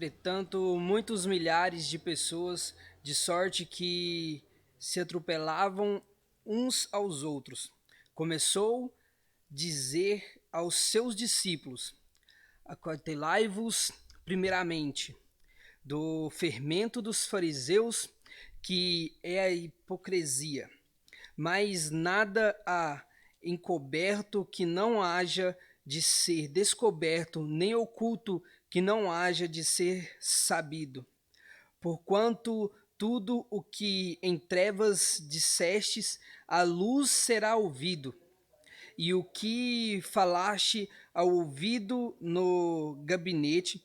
Entretanto, muitos milhares de pessoas, de sorte que se atropelavam uns aos outros. Começou a dizer aos seus discípulos: Acautelai-vos primeiramente do fermento dos fariseus, que é a hipocrisia. Mas nada há encoberto que não haja de ser descoberto, nem oculto que não haja de ser sabido. Porquanto tudo o que em trevas dissestes, à luz será ouvido, e o que falaste ao ouvido no gabinete,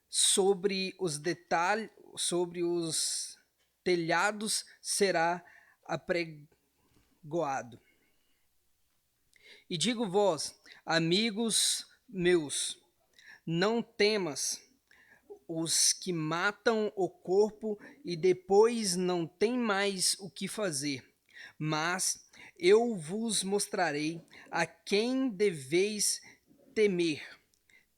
sobre os detalhes, sobre os telhados será apregoado. E digo vós, amigos meus, não temas os que matam o corpo e depois não têm mais o que fazer. Mas eu vos mostrarei a quem deveis temer.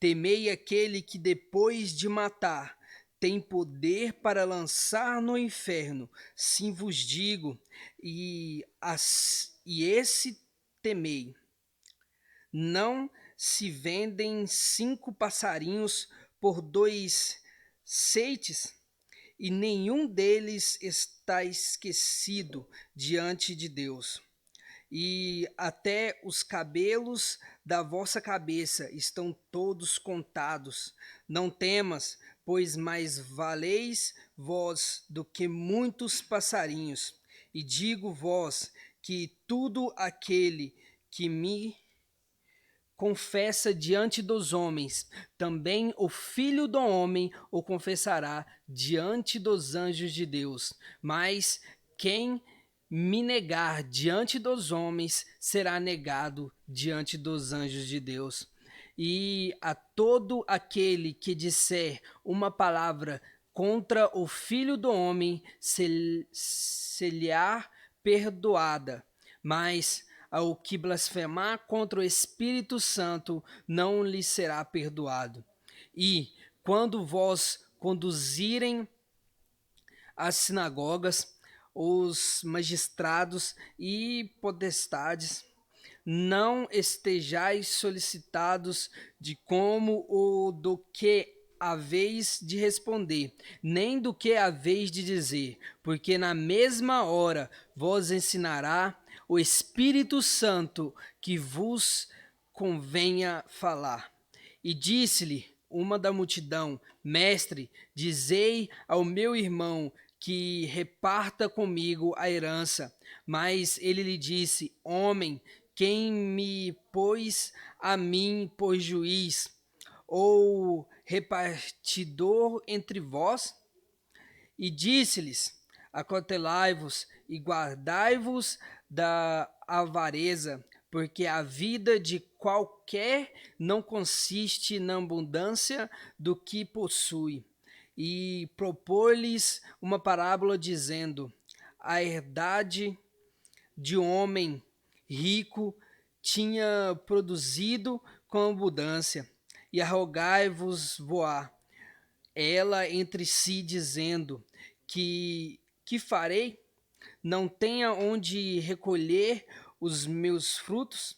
Temei aquele que depois de matar tem poder para lançar no inferno. Sim vos digo, e esse temei. Não se vendem 5 passarinhos por 2 ceites, e nenhum deles está esquecido diante de Deus. E até os cabelos da vossa cabeça estão todos contados. Não temas, pois mais valeis vós do que muitos passarinhos. E digo vós que tudo aquele que me confessa diante dos homens, também o Filho do Homem o confessará diante dos anjos de Deus. Mas quem me negar diante dos homens será negado diante dos anjos de Deus. E a todo aquele que disser uma palavra contra o Filho do Homem se lhe há perdoada, mas ao que blasfemar contra o Espírito Santo não lhe será perdoado. E quando vós conduzirem às sinagogas, os magistrados e potestades, não estejais solicitados de como ou do que haveis de responder, nem do que haveis de dizer, porque na mesma hora vos ensinará o Espírito Santo que vos convenha falar. E disse-lhe uma da multidão: Mestre, dizei ao meu irmão que reparta comigo a herança. Mas ele lhe disse: Homem, quem me pôs a mim por juiz ou repartidor entre vós? E disse-lhes: Acautelai-vos e guardai-vos da avareza, porque a vida de qualquer não consiste na abundância do que possui. E propôs-lhes uma parábola dizendo: A herdade de um homem rico tinha produzido com abundância, e arrogai-vos voar ela entre si, dizendo: Que farei? Não tenha onde recolher os meus frutos?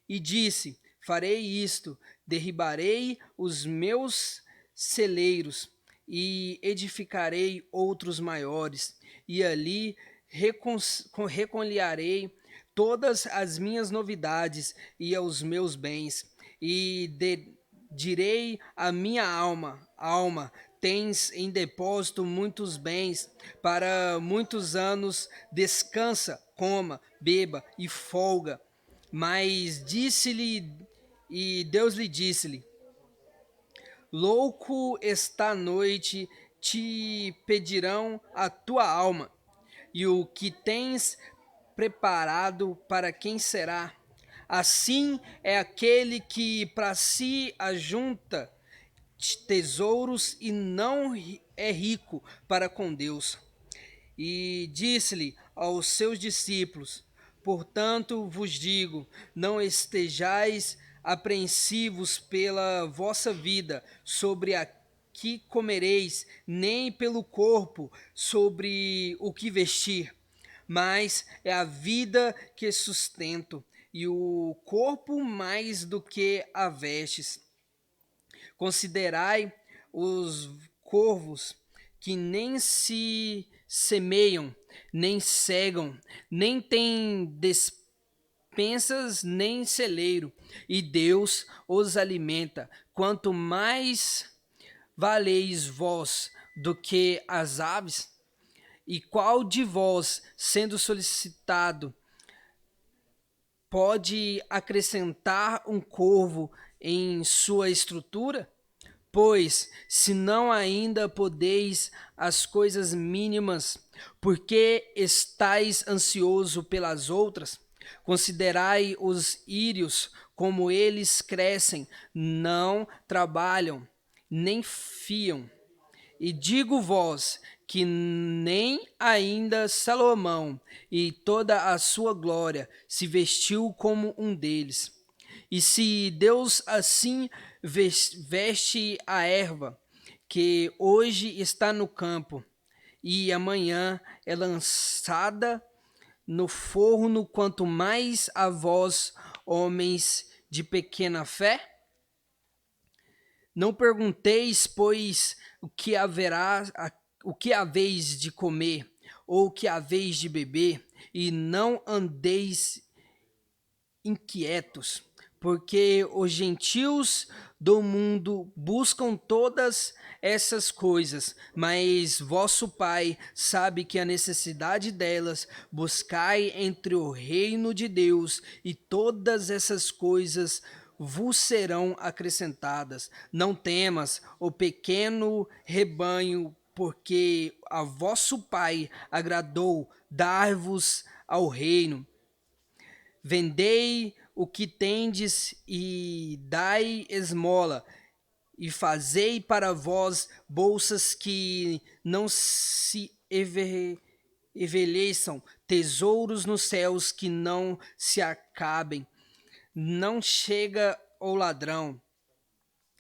E disse: Farei isto: derribarei os meus celeiros e edificarei outros maiores, e ali recolherei todas as minhas novidades e aos meus bens, e direi à minha alma, tens em depósito muitos bens para muitos anos, descansa, coma, beba e folga. Mas Deus lhe disse-lhe: Louco, esta noite te pedirão a tua alma, e o que tens preparado para quem será? Assim é aquele que para si ajunta tesouros e não é rico para com Deus. E disse-lhe aos seus discípulos: Portanto vos digo, não estejais apreensivos pela vossa vida, sobre que comereis, nem pelo corpo sobre o que vestir, mas é a vida que sustento, e o corpo mais do que a vestes. Considerai os corvos, que nem se semeiam, nem cegam, nem têm despensas, nem celeiro, e Deus os alimenta. Quanto mais valeis vós do que as aves? E qual de vós, sendo solicitado, pode acrescentar um corvo em sua estrutura? Pois, se não ainda podeis as coisas mínimas, por que estáis ansioso pelas outras? Considerai os írios, como eles crescem, não trabalham, nem fiam. E digo-vos que nem ainda Salomão, e toda a sua glória, se vestiu como um deles. E se Deus assim veste a erva, que hoje está no campo, e amanhã é lançada no forno, quanto mais a vós, homens de pequena fé? Não pergunteis, pois, o que haveis de comer, ou o que haveis de beber, e não andeis inquietos, porque os gentios do mundo buscam todas essas coisas, mas vosso Pai sabe que a necessidade delas. Buscai entre o reino de Deus, e todas essas coisas vos serão acrescentadas. Não temas o pequeno rebanho, porque a vosso Pai agradou dar-vos ao reino. Vendei o que tendes e dai esmola, e fazei para vós bolsas que não se envelheçam, tesouros nos céus que não se acabem. Não chega o ladrão,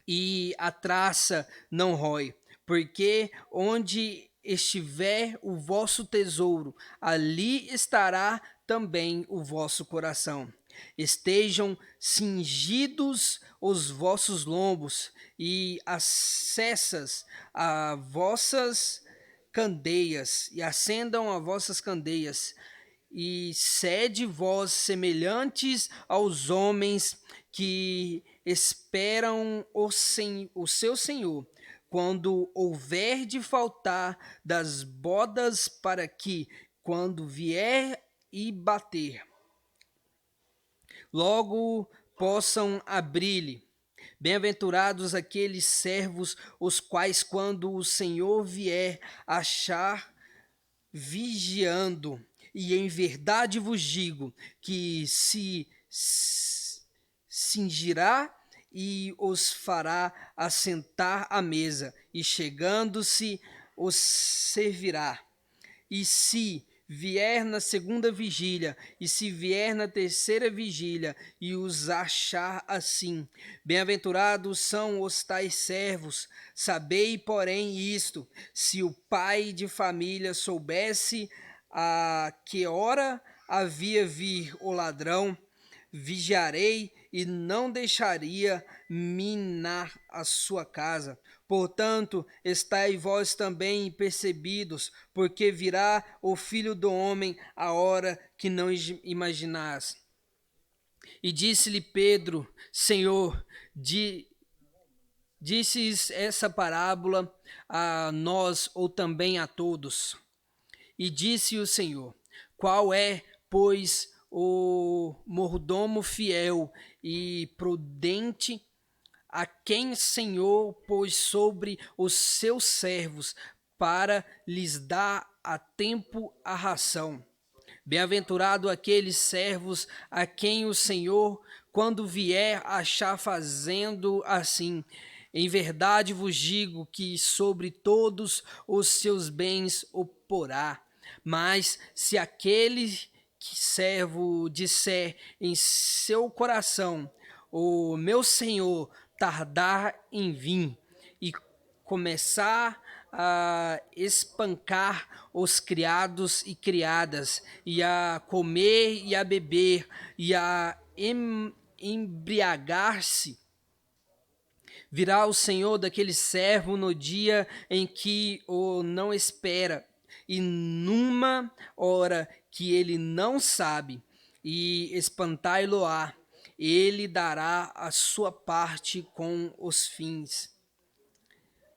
e a traça não rói, porque onde estiver o vosso tesouro, ali estará também o vosso coração. Estejam cingidos os vossos lombos, e acessas a vossas candeias, e acendam as vossas candeias, e sede vós semelhantes aos homens que esperam o seu Senhor, quando houver de faltar das bodas, para que, quando vier e bater, logo possam abrir-lhe. Bem-aventurados aqueles servos, os quais, quando o Senhor vier, achar vigiando. E em verdade vos digo que se cingirá e os fará assentar à mesa, e chegando-se os servirá. E se vier na segunda vigília, e se vier na terceira vigília, e os achar assim, bem-aventurados são os tais servos. Sabei, porém, isto: se o pai de família soubesse a que hora havia vir o ladrão, vigiarei e não deixaria minar a sua casa. Portanto, estai vós também percebidos, porque virá o Filho do Homem a hora que não imaginais. E disse-lhe Pedro: Senhor, disses essa parábola a nós ou também a todos? E disse o Senhor: Qual é, pois, o mordomo fiel e prudente, a quem o Senhor pôs sobre os seus servos, para lhes dar a tempo a ração? Bem-aventurado aqueles servos a quem o Senhor, quando vier, achar fazendo assim. Em verdade vos digo que sobre todos os seus bens o porá. Mas se aquele servo disser em seu coração: o meu senhor tardar em vir, e começar a espancar os criados e criadas, e a comer e a beber, e a embriagar-se, virá o Senhor daquele servo no dia em que o não espera, e numa hora que ele não sabe, e espantai-lo-á. Ele dará a sua parte com os fins.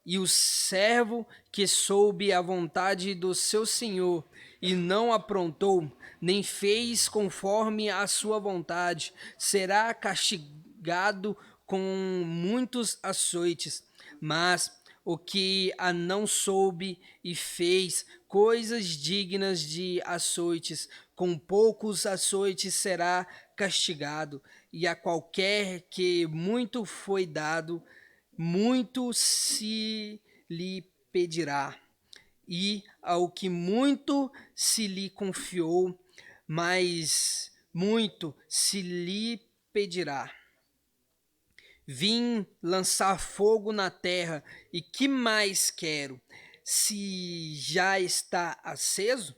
E o servo que soube a vontade do seu senhor e não aprontou, nem fez conforme a sua vontade, será castigado com muitos açoites. Mas o que a não soube e fez coisas dignas de açoites, com poucos açoites será castigado. E a qualquer que muito foi dado, muito se lhe pedirá, e ao que muito se lhe confiou, mais muito se lhe pedirá. Vim lançar fogo na terra, e que mais quero? Se já está aceso?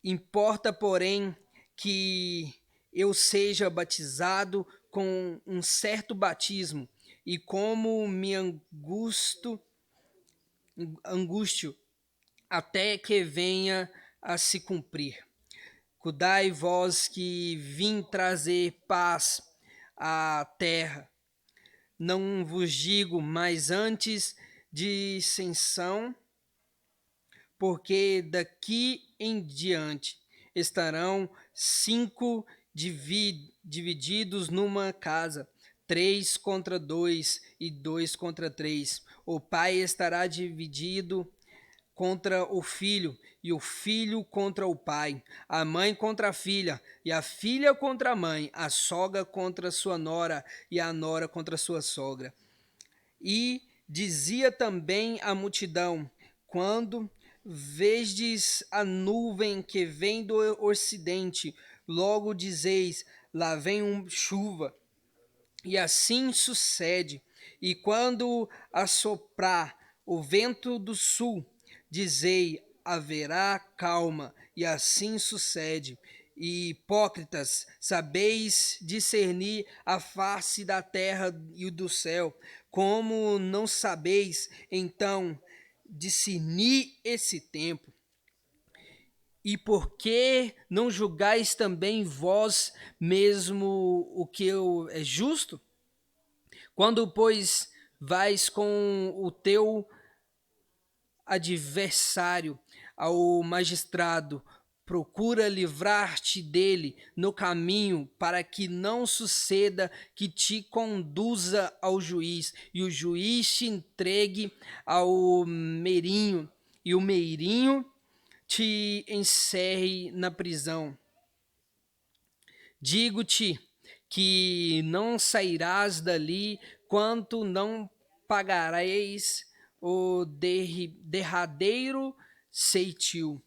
Importa, porém, que eu seja batizado com um certo batismo, e como me angústio até que venha a se cumprir. Cuidai vós que vim trazer paz à terra. Não vos digo, mas antes dissensão, porque daqui em diante estarão 5 divididos numa casa, 3 contra 2 e 2 contra 3. O pai estará dividido contra o filho, e o filho contra o pai, a mãe contra a filha, e a filha contra a mãe, a sogra contra sua nora, e a nora contra sua sogra. E dizia também a multidão: quando vedes a nuvem que vem do ocidente, logo dizeis: lá vem chuva. E assim sucede. E quando assoprar o vento do sul, dizei: haverá calma. E assim sucede. E hipócritas, sabeis discernir a face da terra e do céu. Como não sabeis, então, discernir esse tempo? E por que não julgais também vós mesmo o que é justo? Quando, pois, vais com o teu adversário ao magistrado, procura livrar-te dele no caminho, para que não suceda que te conduza ao juiz, e o juiz te entregue ao meirinho, e o meirinho te encerre na prisão. Digo-te que não sairás dali quanto não pagareis o derradeiro ceitil.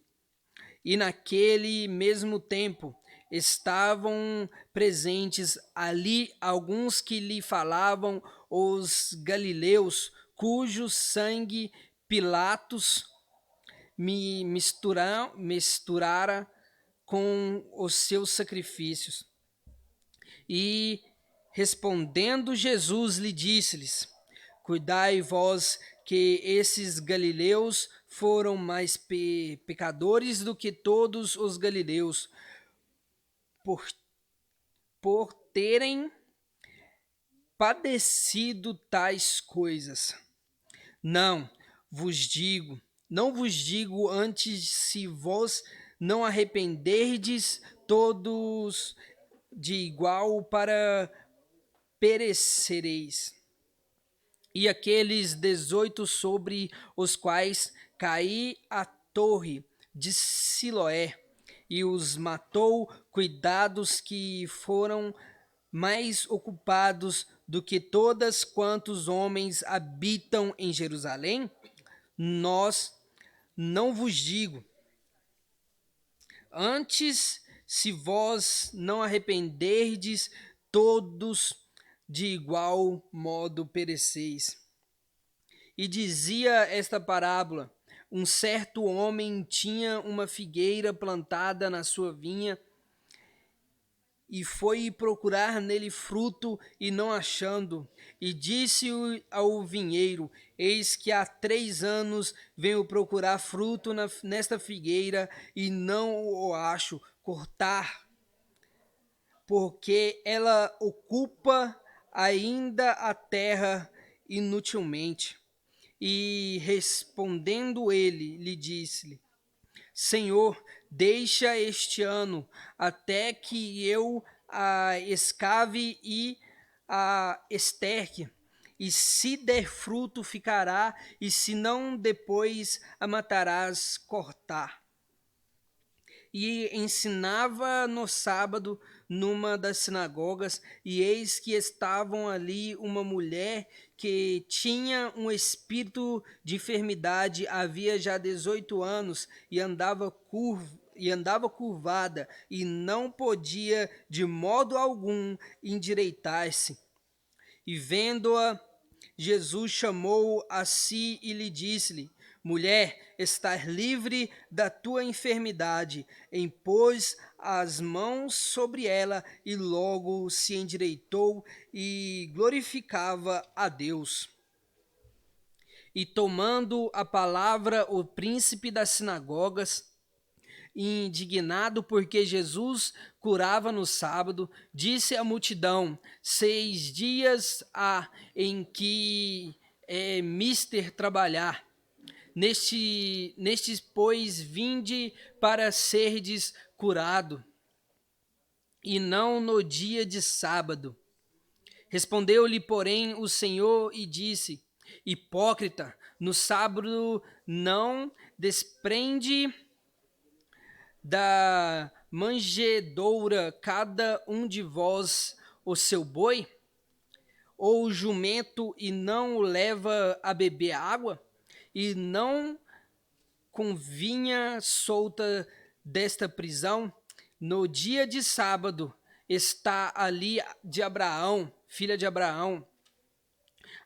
E naquele mesmo tempo estavam presentes ali alguns que lhe falavam, os galileus, cujo sangue Pilatos misturara com os seus sacrifícios. E respondendo Jesus lhe disse-lhes: cuidai vós que esses galileus foram mais pecadores do que todos os galileus, por terem padecido tais coisas. Não vos digo antes, se vós não arrependerdes, todos de igual para perecereis. E aqueles 18 sobre os quais caí a torre de Siloé e os matou, cuidados que foram mais ocupados do que todas quantos homens habitam em Jerusalém? Nós não vos digo. Antes, se vós não arrependerdes, todos de igual modo pereceis. E dizia esta parábola: um certo homem tinha uma figueira plantada na sua vinha e foi procurar nele fruto e não achando, e disse ao vinheiro: eis que há 3 anos venho procurar fruto nesta figueira e não o acho. Cortar, porque ela ocupa ainda a terra inutilmente. E respondendo ele, lhe disse: Senhor, deixa este ano, até que eu a escave e a esterque, e se der fruto ficará, e se não, depois a matarás. Cortar. E ensinava no sábado numa das sinagogas, e eis que estavam ali uma mulher que tinha um espírito de enfermidade, havia já 18 anos, e andava curvada, e não podia de modo algum endireitar-se. E vendo-a, Jesus chamou a si e lhe disse-lhe: mulher, estás livre da tua enfermidade. Impôs as mãos sobre ela e logo se endireitou e glorificava a Deus. E tomando a palavra, o príncipe das sinagogas, indignado porque Jesus curava no sábado, disse à multidão: 6 dias há em que é mister trabalhar. Nestes, pois, vinde para serdes curado, e não no dia de sábado. Respondeu-lhe, porém, o Senhor e disse: hipócrita, no sábado não desprende da manjedoura cada um de vós o seu boi, ou jumento, e não o leva a beber água? E não convinha solta desta prisão? No dia de sábado está ali de Abraão, filha de Abraão,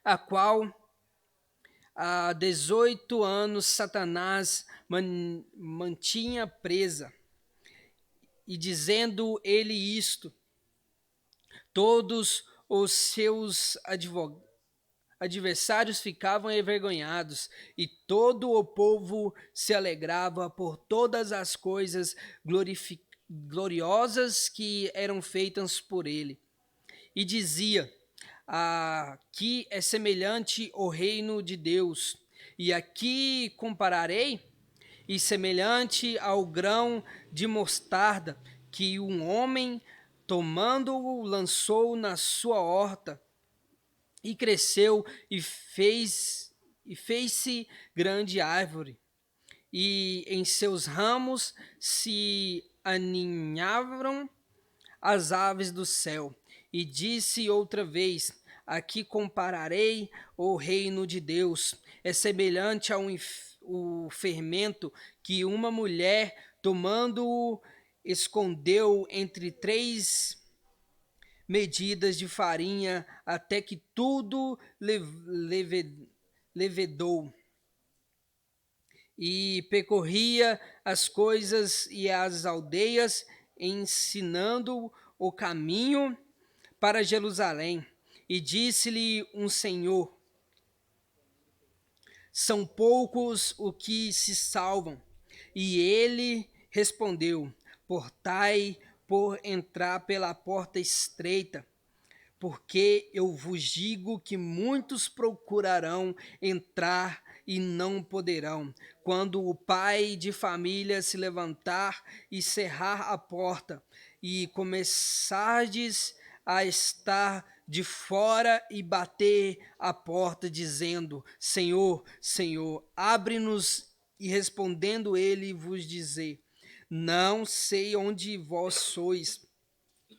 a qual há 18 anos Satanás mantinha presa. E dizendo ele isto, todos os seus adversários ficavam envergonhados, e todo o povo se alegrava por todas as coisas gloriosas que eram feitas por ele. E dizia: aqui é semelhante o reino de Deus, e aqui compararei, e semelhante ao grão de mostarda que um homem, tomando-o, lançou na sua horta, e cresceu e fez-se grande árvore, e em seus ramos se aninhavam as aves do céu. E disse outra vez: aqui compararei o reino de Deus. É semelhante ao o fermento que uma mulher, tomando-o, escondeu entre 3 medidas de farinha, até que tudo levedou. E percorria as coisas e as aldeias, ensinando o caminho para Jerusalém. E disse-lhe um Senhor: são poucos os que se salvam. E ele respondeu: portai por entrar pela porta estreita, porque eu vos digo que muitos procurarão entrar e não poderão. Quando o pai de família se levantar e cerrar a porta, e começardes a estar de fora e bater a porta, dizendo: Senhor, Senhor, abre-nos. E respondendo ele, vos dizer: não sei onde vós sois.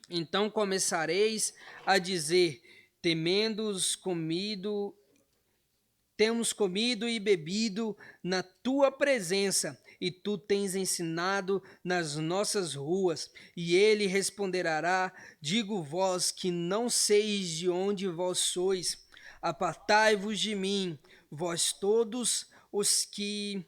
Então começareis a dizer: temos comido e bebido na tua presença, e tu tens ensinado nas nossas ruas. E ele responderá: digo vós que não seis de onde vós sois. Apartai-vos de mim, vós todos os que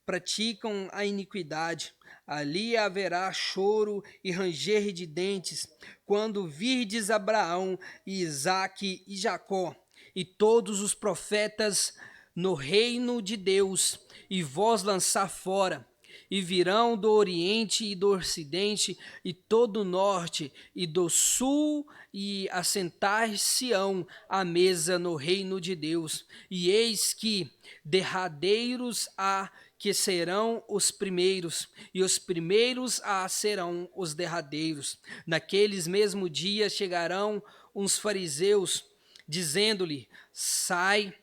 praticam a iniquidade. Ali haverá choro e ranger de dentes, quando virdes Abraão, e Isaque e Jacó, e todos os profetas no reino de Deus, e vós lançar fora. E virão do Oriente e do Ocidente, e todo o Norte e do Sul, e assentar-se-ão à mesa no reino de Deus. E eis que derradeiros há que serão os primeiros, e os primeiros serão os derradeiros. Naqueles mesmos dias chegarão uns fariseus, dizendo-lhe: sai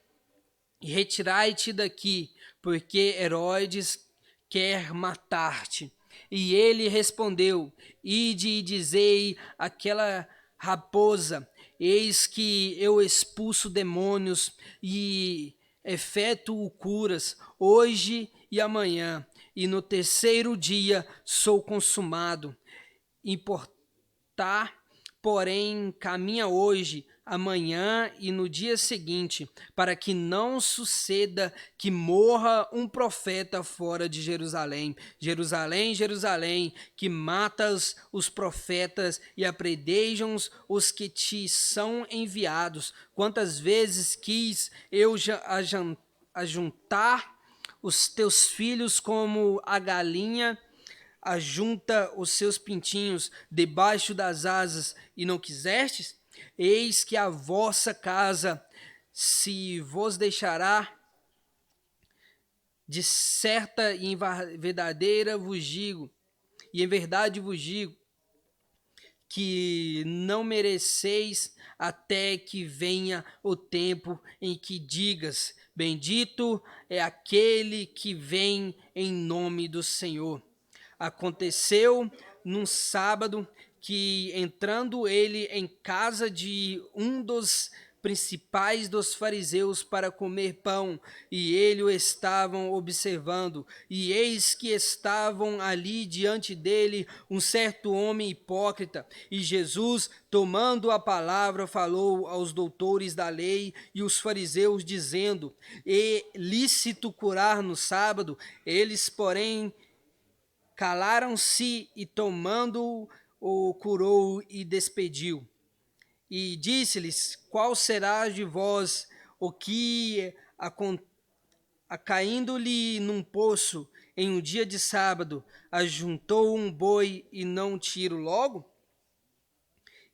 e retirai-te daqui, porque Herodes quer matar-te. E ele respondeu: ide e dizei àquela raposa: eis que eu expulso demônios e efetuo curas hoje e amanhã, e no terceiro dia sou consumado. Importar, porém, caminha hoje, amanhã e no dia seguinte, para que não suceda que morra um profeta fora de Jerusalém. Jerusalém, Jerusalém, que matas os profetas e apredejam os que te são enviados. Quantas vezes quis eu ajuntar os teus filhos como a galinha ajunta os seus pintinhos debaixo das asas, e não quisestes? Eis que a vossa casa se vos deixará. De certa e em verdadeira vos digo, e em verdade vos digo, que não mereceis até que venha o tempo em que digas: bendito é aquele que vem em nome do Senhor. Aconteceu num sábado que, entrando ele em casa de um dos principais dos fariseus para comer pão, e ele o estavam observando, e eis que estavam ali diante dele um certo homem hipócrita, e Jesus, tomando a palavra, falou aos doutores da lei e os fariseus, dizendo: é lícito curar no sábado? Eles, porém, calaram-se, e tomando-o curou e despediu. E disse-lhes: qual será de vós o que, caindo-lhe num poço em um dia de sábado, ajuntou um boi e não tiro logo?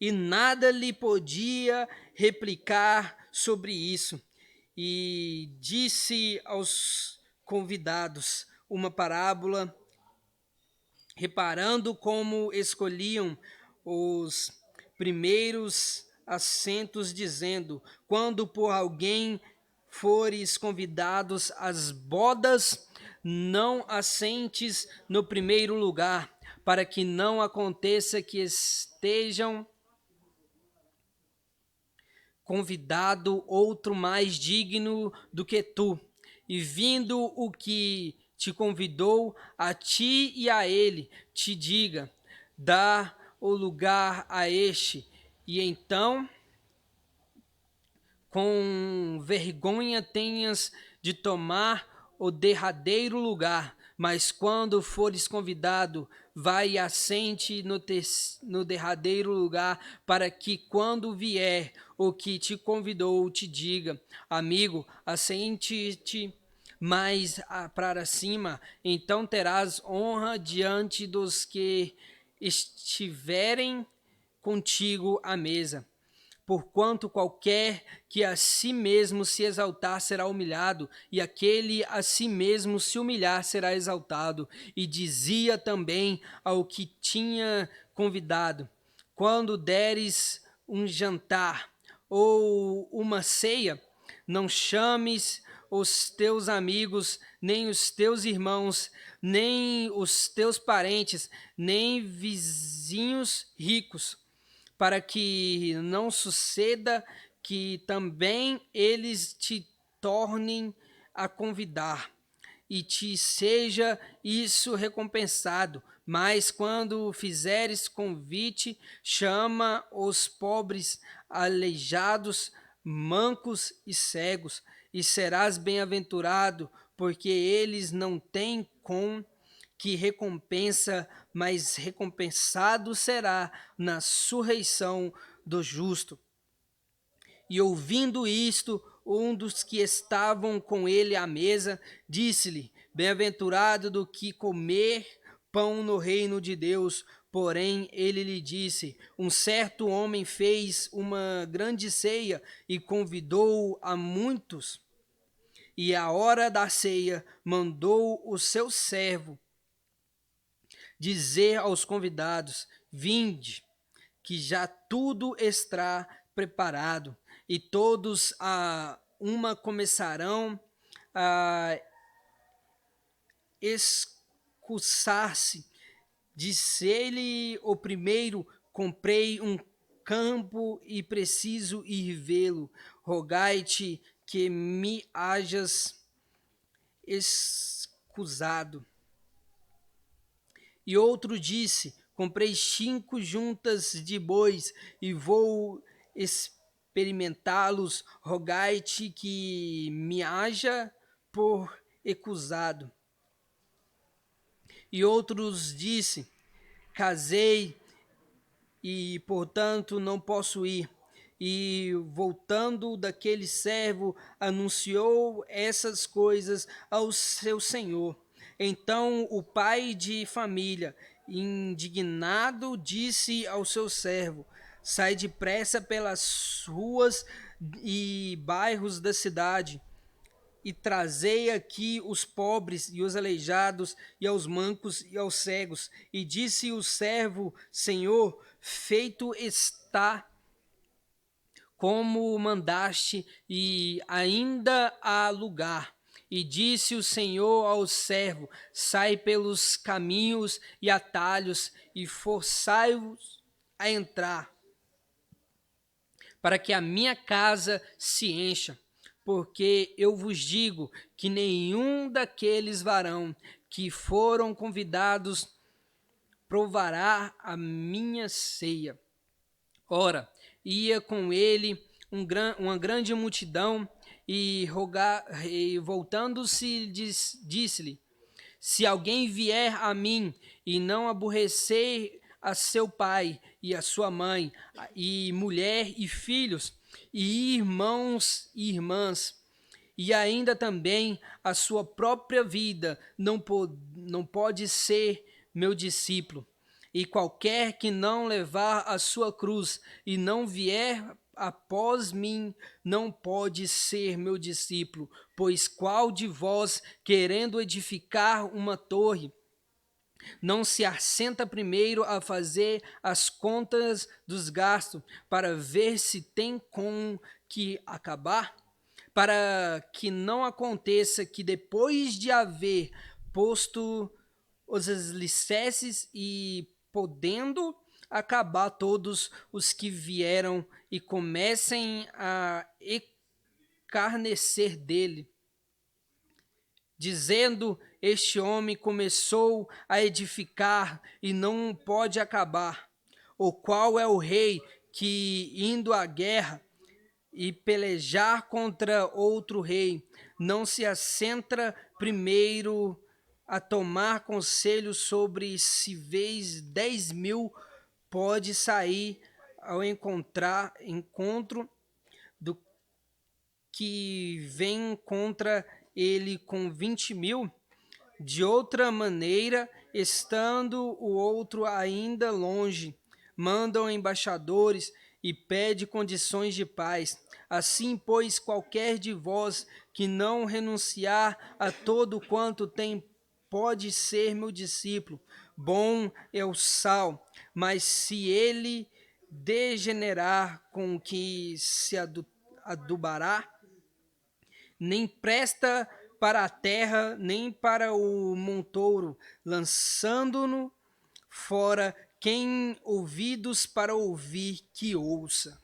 E nada lhe podia replicar sobre isso. E disse aos convidados uma parábola, reparando como escolhiam os primeiros assentos, dizendo: quando por alguém fores convidados às bodas, não assentes no primeiro lugar, para que não aconteça que estejam convidado outro mais digno do que tu, e vindo o que te convidou, a ti e a ele, te diga: dá o lugar a este, e então com vergonha tenhas de tomar o derradeiro lugar. Mas quando fores convidado, vai e assente no derradeiro lugar, para que quando vier o que te convidou te diga: amigo, assente-te mais para cima, então terás honra diante dos que estiverem contigo à mesa. Porquanto qualquer que a si mesmo se exaltar será humilhado, e aquele a si mesmo se humilhar será exaltado. E dizia também ao que tinha convidado: quando deres um jantar ou uma ceia, não chames os teus amigos, nem os teus irmãos, nem os teus parentes, nem vizinhos ricos, para que não suceda que também eles te tornem a convidar, e te seja isso recompensado. Mas quando fizeres convite, chama os pobres, aleijados, mancos e cegos, e serás bem-aventurado, porque eles não têm com que recompensa, mas recompensado será na ressurreição do justo. E ouvindo isto, um dos que estavam com ele à mesa disse-lhe: Bem-aventurado do que comer pão no reino de Deus. Porém, ele lhe disse: Um certo homem fez uma grande ceia e convidou a muitos. E à hora da ceia, mandou o seu servo dizer aos convidados: Vinde, que já tudo está preparado. E todos a uma começarão a excusar-se. Disse-lhe o primeiro: Comprei um campo e preciso ir vê-lo. Rogai-te que me hajas excusado. E outro disse: Comprei 5 juntas de bois e vou experimentá-los. Rogai-te que me haja por excusado. E outros disse: Casei e, portanto, não posso ir. E, voltando daquele servo, anunciou essas coisas ao seu senhor. Então o pai de família, indignado, disse ao seu servo: Sai depressa pelas ruas e bairros da cidade e trazei aqui os pobres e os aleijados, e aos mancos e aos cegos. E disse o servo: Senhor, feito está como mandaste, e ainda há lugar. E disse o Senhor ao servo: Sai pelos caminhos e atalhos, e forçai-os a entrar, para que a minha casa se encha. Porque eu vos digo que nenhum daqueles varão que foram convidados provará a minha ceia. Ora, ia com ele uma grande multidão, e voltando-se, disse-lhe: Se alguém vier a mim e não aborrecer a seu pai e a sua mãe, e mulher e filhos, e irmãos e irmãs, e ainda também a sua própria vida, não pode ser meu discípulo. E qualquer que não levar a sua cruz e não vier após mim, não pode ser meu discípulo. Pois qual de vós, querendo edificar uma torre, não se assenta primeiro a fazer as contas dos gastos, para ver se tem com que acabar? Para que não aconteça que, depois de haver posto os alicerces e podendo acabar todos os que vieram, e comecem a escarnecer dele, dizendo: Este homem começou a edificar e não pode acabar. O qual é o rei que, indo à guerra e pelejar contra outro rei, não se assenta primeiro a tomar conselho sobre se vez 10.000 pode sair ao encontro do que vem contra ele com 20.000? De outra maneira, estando o outro ainda longe, mandam embaixadores e pede condições de paz. Assim, pois, qualquer de vós que não renunciar a todo quanto tem, pode ser meu discípulo. Bom é o sal, mas se ele degenerar, com que se adubará, nem presta para a terra, nem para o montouro, lançando-no fora. Quem ouvidos para ouvir, que ouça.